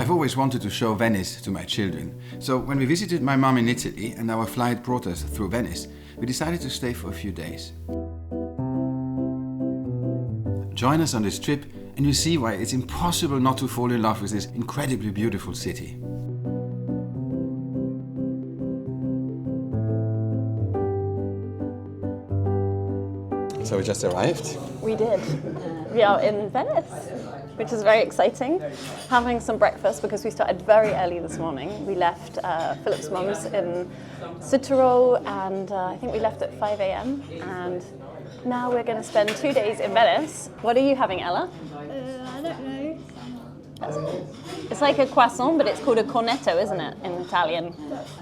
I've always wanted to show Venice to my children. So when we visited my mom in Italy and our flight brought us through Venice, we decided to stay for a few days. Join us on this trip and you'll see why it's impossible not to fall in love with this incredibly beautiful city. So we just arrived. We did. We are in Venice, which is very exciting. Having some breakfast because we started very early this morning. We left Philip's mum's in Chateau and I think we left at 5 a.m. and now we're going to spend 2 days in Venice. What are you having, Ella? I don't know. It's like a croissant, but it's called a cornetto, isn't it, in Italian?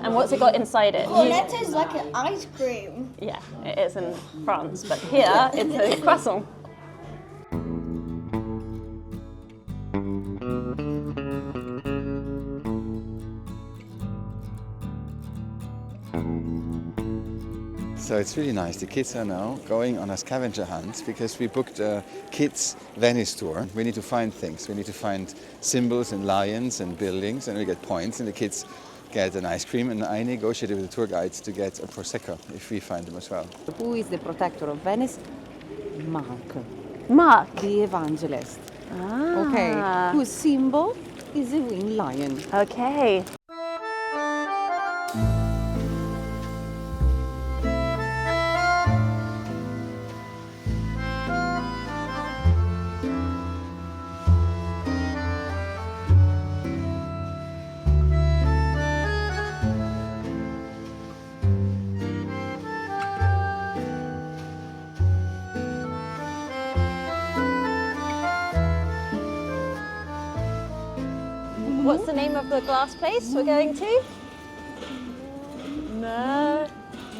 And what's it got inside it? Cornetto is like an ice cream. Yeah, it is in France, but here it's a croissant. So it's really nice. The kids are now going on a scavenger hunt because we booked a kids' Venice tour. We need to find things. We need to find symbols and lions and buildings, and we get points, and the kids get an ice cream, and I negotiated with the tour guides to get a Prosecco if we find them as well. Who is the protector of Venice? Mark, Mark. the evangelist. Ah. Okay, whose symbol is a winged lion. Okay. What's the name of the glass place we're going to?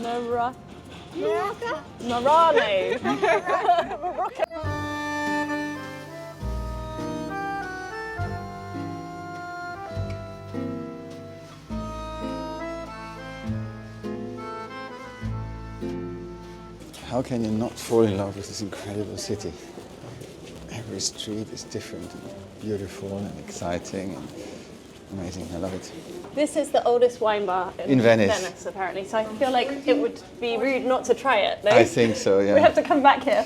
Murano. How can you not fall in love with this incredible city? Every street is different, and beautiful and exciting and amazing. I love it. This is the oldest wine bar In Venice. apparently. So I feel like it would be rude not to try it. No? I think so, yeah. We have to come back here.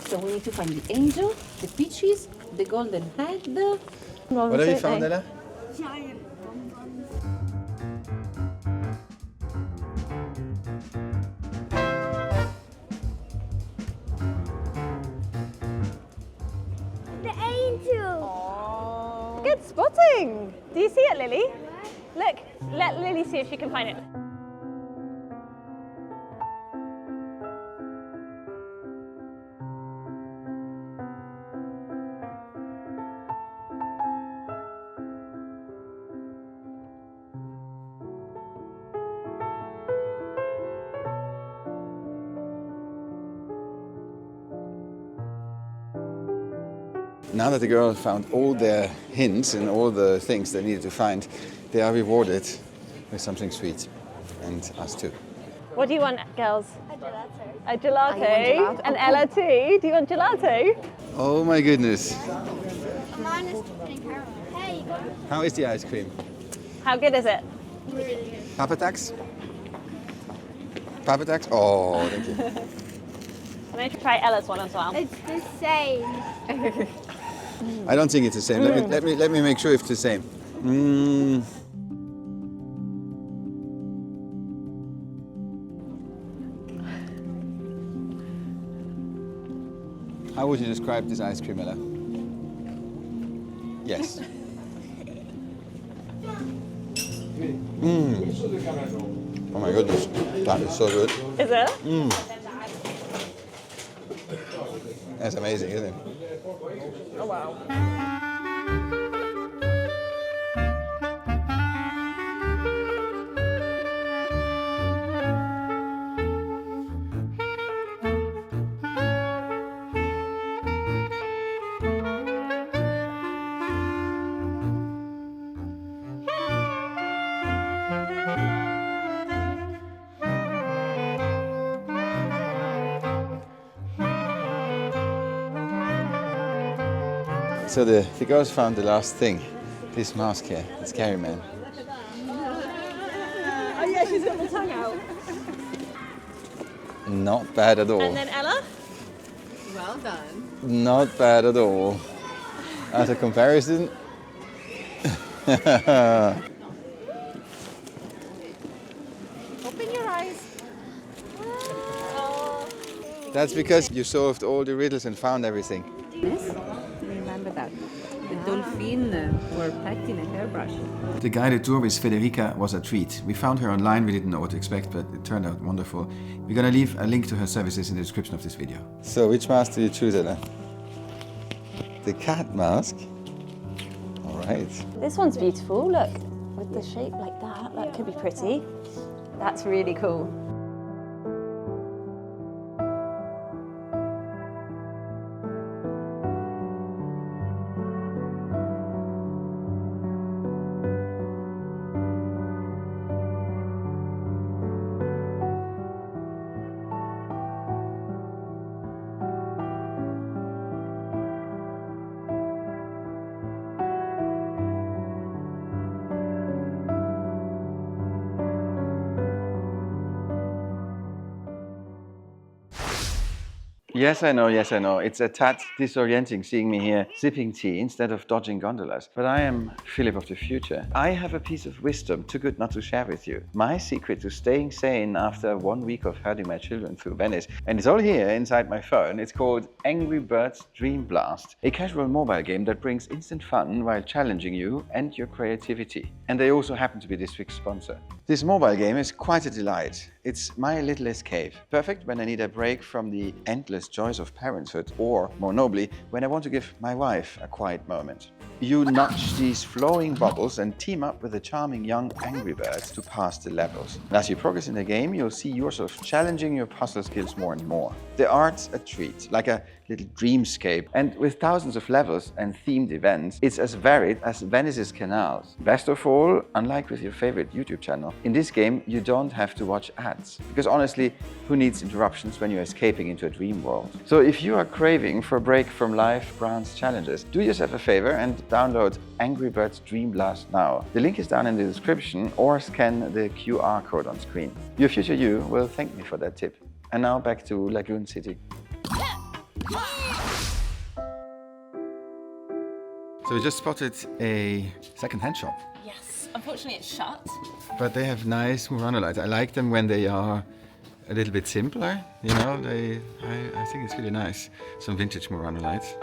So we need to find the angel, the peaches, the golden head. What have you found, Ella? Giant bonbons. The angel. Good spotting. Do you see it, Lily? Look, let Lily see if she can find it. Now that the girls found all their hints and all the things they needed to find, they are rewarded with something sweet. And us too. What do you want, girls? A gelato. A gelato. I want gelato. And Oh, Ella too. Do you want gelato? Oh my goodness. Mine is pink caramel. Hey, you got How is the ice cream? How good is it? really good. Papa tax? Papa tax? Oh, thank you. I'm going to try Ella's one as well. It's the same. I don't think it's the same. Let me make sure it's the same. How would you describe this ice cream, Ella? Yes. Oh my goodness, that is so good. Is it? That's amazing, isn't it? Oh wow. So the girls found the last thing This mask here, the scary man. Oh yeah, she's got the tongue out. Not bad at all. And then Ella? Well done. Not bad at all. As a comparison. Open your eyes. That's because you solved all the riddles and found everything. Yes, remember that. The dolphin were packed in a hairbrush. The guided tour with Federica was a treat. We found her online, we didn't know what to expect, but it turned out wonderful. We're gonna leave a link to her services in the description of this video. So which mask do you choose, Ella? The cat mask? All right. This one's beautiful, look. With the shape like that, that could be pretty. That's really cool. Yes, I know, yes, I know. It's a tad disorienting seeing me here sipping tea instead of dodging gondolas. But I am Philip of the future. I have a piece of wisdom too good not to share with you. My secret to staying sane after 1 week of herding my children through Venice. And it's all here inside my phone. It's called Angry Birds Dream Blast, a casual mobile game that brings instant fun while challenging you and your creativity. And they also happen to be this week's sponsor. This mobile game is quite a delight. It's my little escape. Perfect when I need a break from the endless joys of parenthood, or more nobly, when I want to give my wife a quiet moment. You nudge these flowing bubbles and team up with the charming young Angry Birds to pass the levels. And as you progress in the game, you'll see yourself challenging your puzzle skills more and more. The art's a treat, like a little dreamscape, and with thousands of levels and themed events, it's as varied as Venice's canals. Best of all, unlike with your favorite YouTube channel, in this game you don't have to watch ads. Because honestly, who needs interruptions when you're escaping into a dream world? So if you are craving for a break from life grants challenges, do yourself a favor and download Angry Birds Dream Blast now. The link is down in the description, or scan the QR code on screen. Your future you will thank me for that tip. And now back to Lagoon City. So we just spotted a second-hand shop. Yes, unfortunately it's shut. But they have nice Murano lights. I like them when they are a little bit simpler. You know, I think it's really nice. Some vintage Murano lights.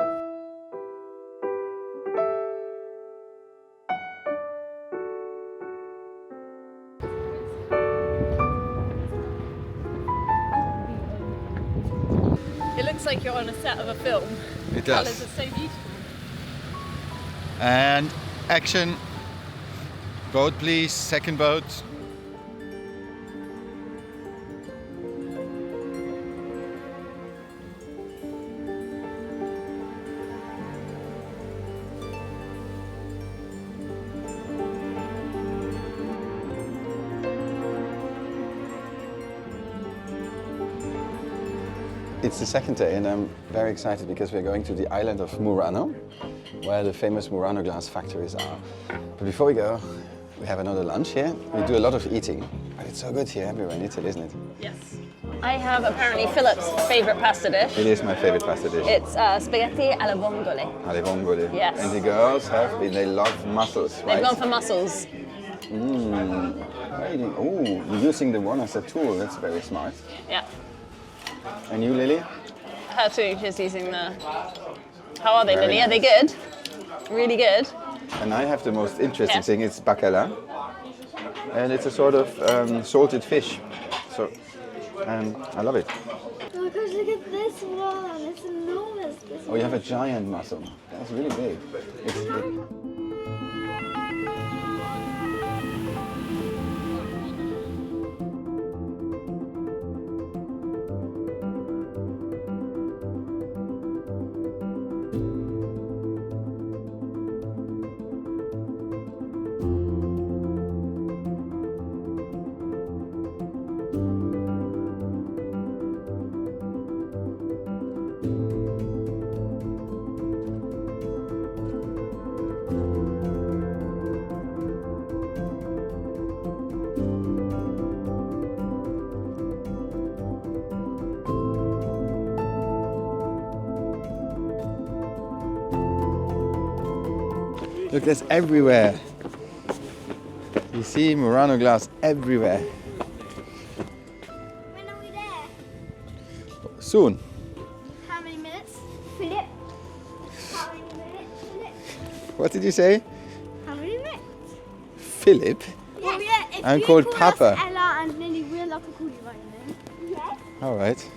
It looks like you're on a set of a film. It The colours does. are so beautiful. And action. Boat, please. Second boat. It's the second day and I'm very excited because we're going to the island of Murano, where the famous Murano glass factories are. But before we go, we have another lunch here. We do a lot of eating, but it's so good here everywhere in Italy, isn't it? Yes. I have apparently Philip's favourite pasta dish. It is my favorite pasta dish. It's spaghetti alla vongole. Alle vongole. Yes. And the girls they love mussels, right? They've gone for mussels. Oh, you're using the one as a tool. That's very smart. Yeah. And you, Lily? Her too, she's using the... How are they, Very Lily? Are they nice. good? Really good? And I have the most interesting Yeah. thing. It's bacala. And it's a sort of salted fish. So, I love it. Oh gosh, look at this one. It's enormous. Oh, you have a giant mussel. That's really big. Look, that's everywhere. You see Murano glass everywhere. When are we there? Soon. How many minutes? Philip. How many minutes, Philip? What did you say? How many minutes? Philip? Well, yeah, if I'm you called call Papa. Us Ella and Lily, we're allowed to call you by your name. Yes. All right.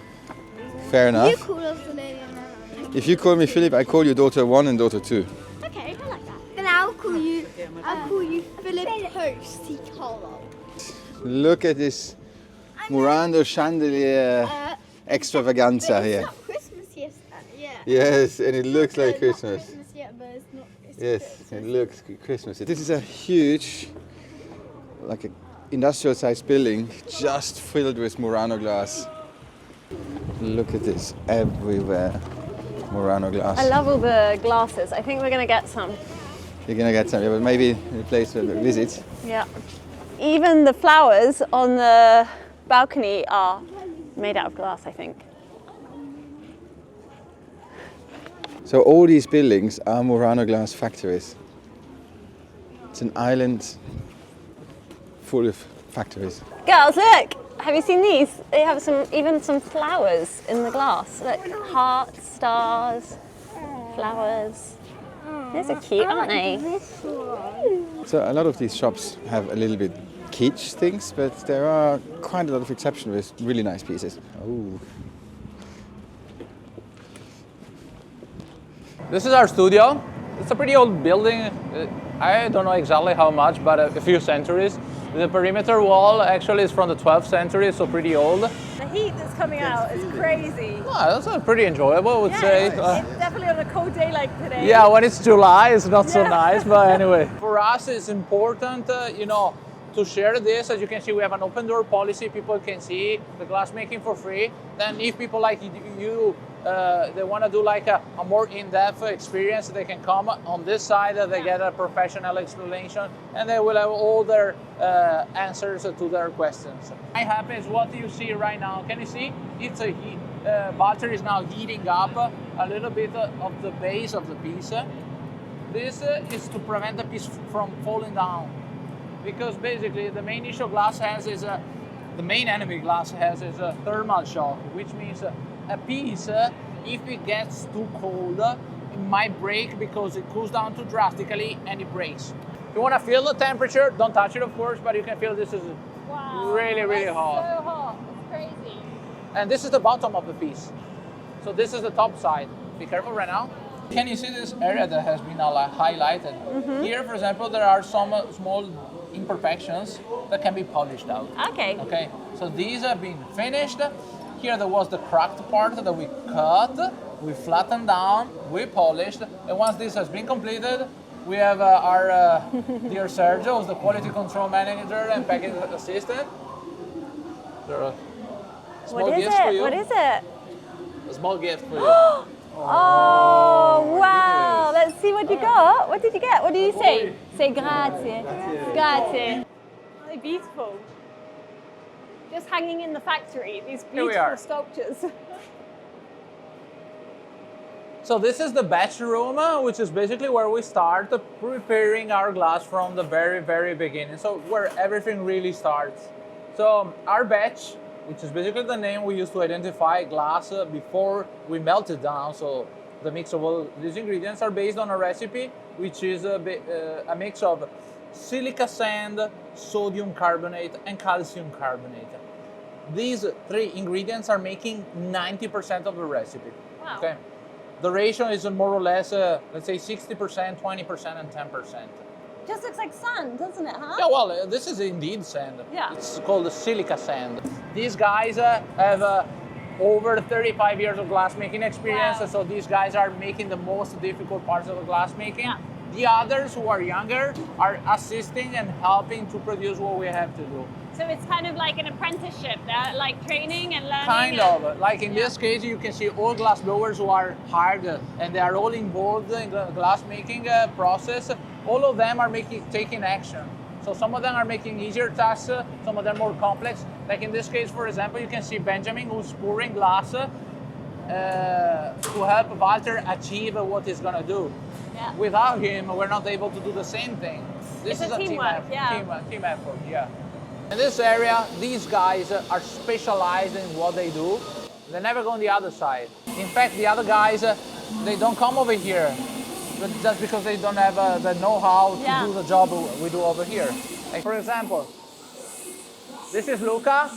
Fair You enough. call us Lily and Ella. If you call me Philip, I call you daughter 1 and daughter 2. Okay, I like that. Then I'll call you Philip Posty Carlo. Look at this Murano chandelier extravaganza It's here. not Christmas yet. Yeah. Yes, and it looks like Not Christmas. Christmas yet, but it's not. It's Yes, Christmas. it looks Christmas. This is a huge, like an industrial-sized building, just filled with Murano glass. Look at this, everywhere Murano glass. I love all the glasses. I think we're going to get some. You're gonna get some, yeah, but maybe in a place to visit. Yeah. Even the flowers on the balcony are made out of glass, I think. So all these buildings are Murano glass factories. It's an island full of factories. Girls, look! Have you seen these? They have even some flowers in the glass. Look, hearts, stars, flowers. These are cute, aren't they? This one. So a lot of these shops have a little bit kitsch things, but there are quite a lot of exceptions with really nice pieces. Oh. This is our studio. It's a pretty old building. I don't know exactly how much, but a few centuries. The perimeter wall actually is from the 12th century, so pretty old. The heat that's coming out is crazy. That's pretty enjoyable, I would say. It's definitely on a cold day like today. Yeah, when it's July, it's not so Yeah. nice, but anyway. For us, it's important, to share this. As you can see, we have an open door policy. People can see the glass making for free. Then if people like you, they want to do like a more in-depth experience, they can come on this side, they get a professional explanation, and they will have all their answers to their questions. What happens, what you see right now, can you see? It's a heat, butter is now heating up a little bit of the base of the piece. This is to prevent the piece from falling down. Because basically the main issue glass has is the main enemy glass has is a thermal shock, which means a piece, if it gets too cold, it might break because it cools down too drastically and it breaks. If you want to feel the temperature, don't touch it of course, but you can feel this is really, really hot. So hot. It's crazy. And this is the bottom of the piece. So this is the top side. Be careful right now. Can you see this area that has been highlighted? Here, for example, there are some small imperfections that can be polished out. Okay. Okay, so these have been finished. Here there was the cracked part that we cut, we flattened down, we polished, and once this has been completed, we have our dear Sergio, who's the quality control manager and packaging assistant. There are small What is gifts for it? you. What is it? A small gift for you. Oh, wow. Let's see what you got. What did you get? What do you say? Say grazie. Grazie. They're beautiful. Just hanging in the factory, these Here we are. beautiful sculptures. So this is the batch room, which is basically where we start preparing our glass from the very, very beginning. So where everything really starts. So our batch, which is basically the name we use to identify glass before we melt it down. So the mix of all these ingredients are based on a recipe, which is a mix of silica sand, sodium carbonate, and calcium carbonate. These three ingredients are making 90% of the recipe. Wow. Okay. The ratio is more or less, let's say 60%, 20%, and 10%. Just looks like sand, doesn't it, huh? Yeah, well, this is indeed sand. Yeah. It's called the silica sand. These guys have over 35 years of glass making experience, Wow. so these guys are making the most difficult parts of the glass making. Yeah. The others who are younger are assisting and helping to produce what we have to do. So it's kind of like an apprenticeship, like training and learning. Kind of. Like in this case, you can see all glass blowers who are hired and they are all involved in the glass making process. All of them are taking action. So some of them are making easier tasks, some of them more complex. Like in this case, for example, you can see Benjamin who's pouring glass. to help Walter achieve what he's gonna do. Yeah. Without him, we're not able to do the same thing. This It's is a teamwork, team effort, yeah. In this area, these guys are specialized in what they do. They never go on the other side. In fact, the other guys, they don't come over here, but just because they don't have the know-how to do the job we do over here. Like for example, this is Luca,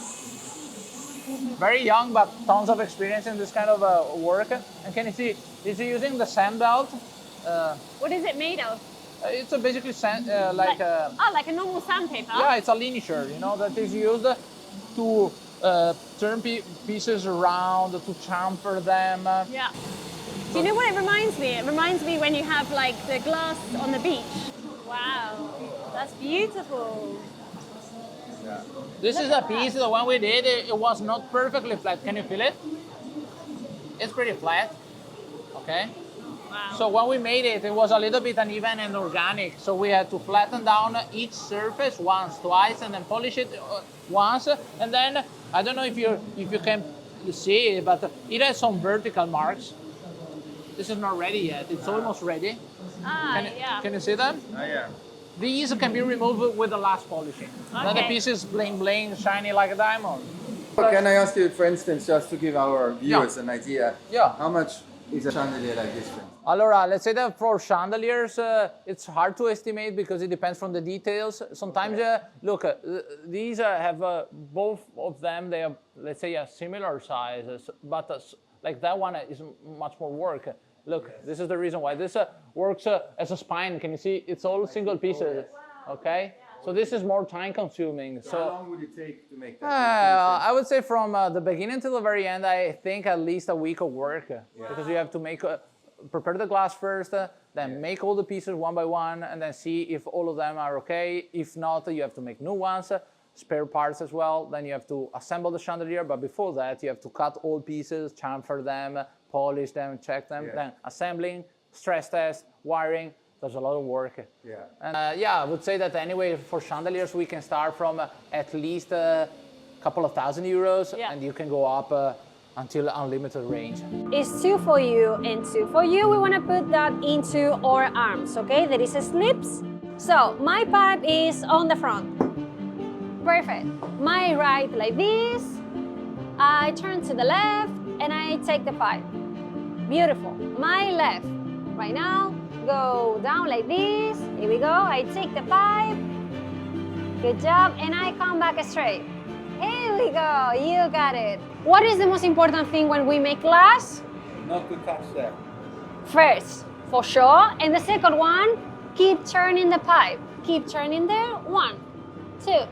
very young but tons of experience in this kind of work. And can you see, he's using the sand belt. What is it made of? It's basically sand, like like a normal sandpaper? yeah, it's a linisher, you know, that is used to turn pieces around, to chamfer them. Yeah. Do you know what it reminds me? It reminds me when you have like the glass on the beach. Wow, that's beautiful. This is a piece, the one we did, it was not perfectly flat. Can you feel it? It's pretty flat, okay? Wow. So when we made it, it was a little bit uneven and organic. So we had to flatten down each surface once, twice, and then polish it once. And then, I don't know if you can see it, but it has some vertical marks. This is not ready yet. It's almost ready. Yeah. Can you see them? Oh, yeah. These can be removed with the last polishing. Then the Okay. piece is bling bling, shiny like a diamond. Can I ask you, for instance, just to give our viewers an idea, Yeah. how much is a chandelier like this one? Allora, let's say that for chandeliers, it's hard to estimate because it depends from the details. Sometimes, look, these have both of them, they have, let's say, a similar size, but like that one is much more work. Look, this is the reason why this works as a spine. Can you see? It's all single pieces, okay? So this is more time consuming. So how long would it take to make that? I would say from the beginning to the very end, I think at least a week of work because you have to make, prepare the glass first, then make all the pieces one by one, and then see if all of them are okay. If not, you have to make new ones, spare parts as well. Then you have to assemble the chandelier, but before that, you have to cut all pieces, chamfer them, polish them, check them, then assembling, stress test, wiring. There's a lot of work. Yeah. And yeah, I would say that anyway, for chandeliers, we can start from at least a couple of €1,000, and you can go up until unlimited range. It's 2 for you and 2 for you. We want to put that into our arms, okay? There is slips. So my pipe is on the front. Perfect. My right like this. I turn to the left and I take the pipe. Beautiful. My left. Right now, go down like this. Here we go. I take the pipe. Good job. And I come back straight. Here we go. You got it. What is the most important thing when we make glass? Not to touch that. First, for sure. And the second one, keep turning the pipe. Keep turning there. 1, 2,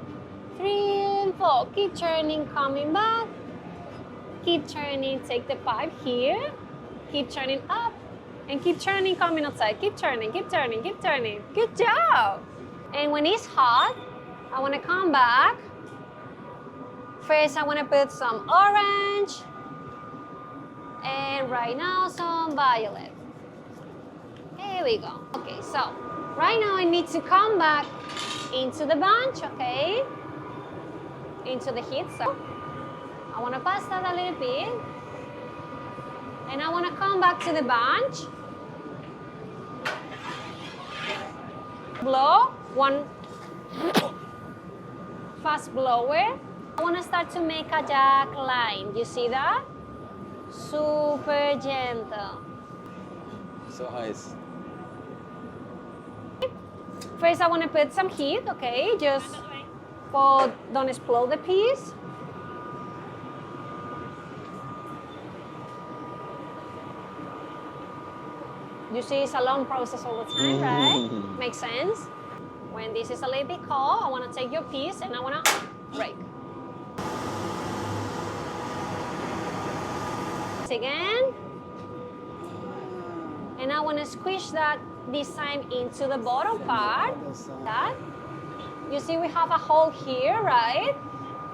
3, and 4. Keep turning, coming back. Keep turning, take the pipe here. Keep turning up. And keep turning, coming outside. Keep turning, keep turning, keep turning. Good job. And when it's hot, I want to come back. First, I want to put some orange. And right now, some violet. Here we go. Okay, so right now I need to come back into the bunch, okay? Into the heat. So I want to pass that a little bit. And I want to come back to the bunch. Blow, 1 fast blower. I want to start to make a jack line. You see that? Super gentle. So nice. First, I want to put some heat, okay? Just for don't explode the piece. You see, it's a long process all the time, right? Makes sense. When this is a little bit cold, I want to take your piece and I want to break. Again. And I want to squish that this time into the bottom part. That. You see, we have a hole here, right?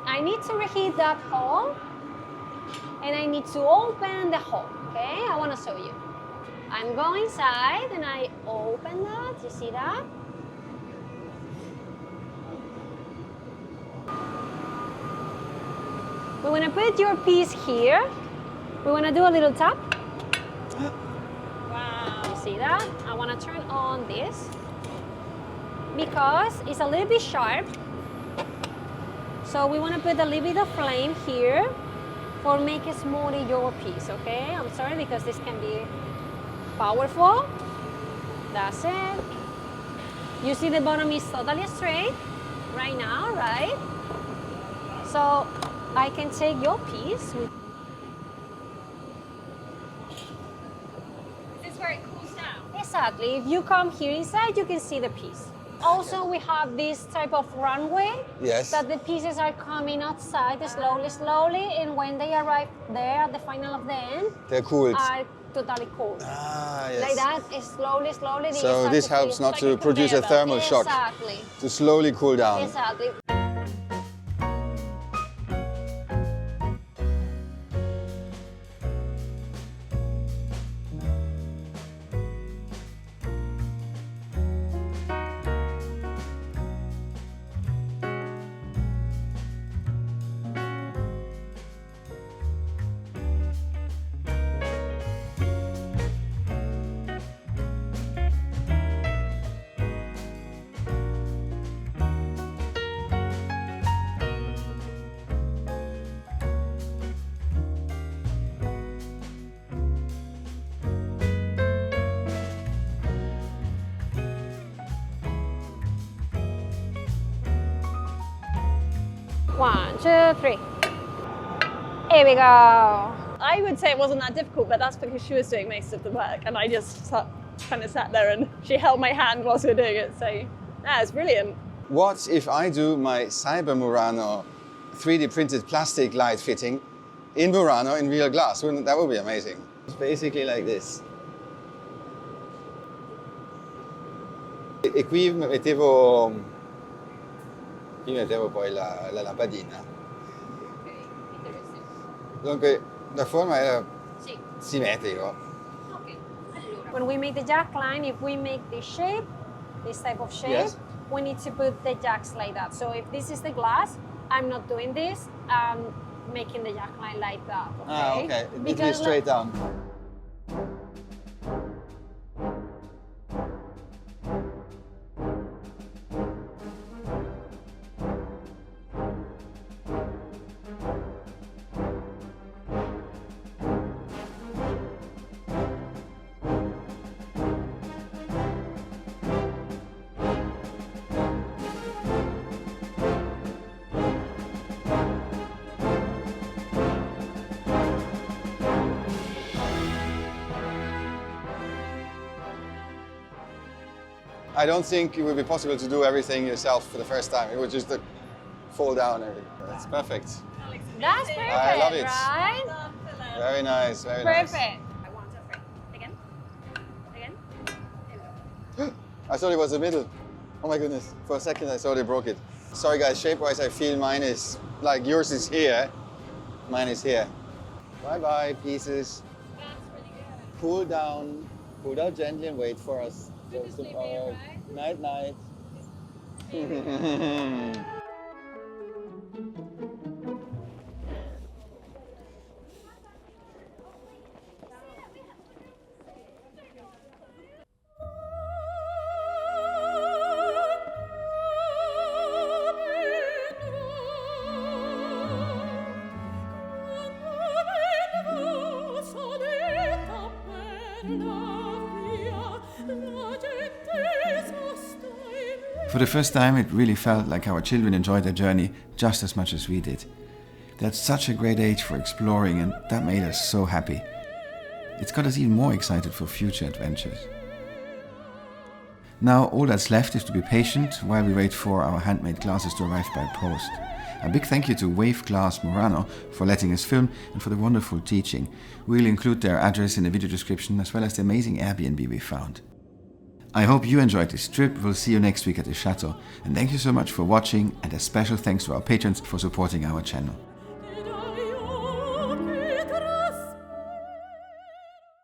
I need to reheat that hole. And I need to open the hole, okay? I want to show you. I'm going inside and I open that. You see that? We want to put your piece here. We want to do a little tap. Wow. You see that? I want to turn on this because it's a little bit sharp. So we want to put a little bit of flame here for make it smooth your piece, okay? I'm sorry because this can be powerful. That's it. You see the bottom is totally straight right now, right? So I can take your piece with. This is where it cools down. Exactly. If you come here inside, you can see the piece. Also, we have this type of runway. Yes. That the pieces are coming outside slowly, and when they arrive there at the final of the end, They're cooled. are totally cold. Ah, yes. Like that, slowly. They So start this to helps feel not like to produce a conveyor belt. thermal shock. Exactly. To slowly cool down. Exactly. One, two, three. Here we go. I would say it wasn't that difficult, but that's because she was doing most of the work and I just kind of sat there and she held my hand whilst we were doing it. So, yeah, it's brilliant. What if I do my Cyber Murano 3D printed plastic light fitting in Murano in real glass? That would be amazing. It's basically like this. E qui mettevo poi la lampadina. Dunque la forma era simmetrico. When we make the jack line, if we make this shape, this type of shape, Yes. we need to put the jacks like that. So if this is the glass, I'm not doing this. I'm making the jack line like that. Okay? Ah, okay. It Because is straight down. I don't think it would be possible to do everything yourself for the first time. It would just fall down. That's perfect. That's perfect, I love it. right? Very nice, very nice. Perfect. I want to free. Again. Again. There we go. I thought it was the middle. Oh my goodness. For a second I thought they broke it. Sorry guys, shape-wise I feel mine is, like yours is here. Mine is here. Bye-bye, pieces. That's really good. Cool down gently and wait for us. Night, night. For the first time, it really felt like our children enjoyed their journey just as much as we did. They're at such a great age for exploring, and that made us so happy. It's got us even more excited for future adventures. Now all that's left is to be patient while we wait for our handmade glasses to arrive by post. A big thank you to Wave Glass Murano for letting us film and for the wonderful teaching. We'll include their address in the video description as well as the amazing Airbnb we found. I hope you enjoyed this trip. We'll see you next week at the Chateau. And thank you so much for watching, and a special thanks to our patrons for supporting our channel.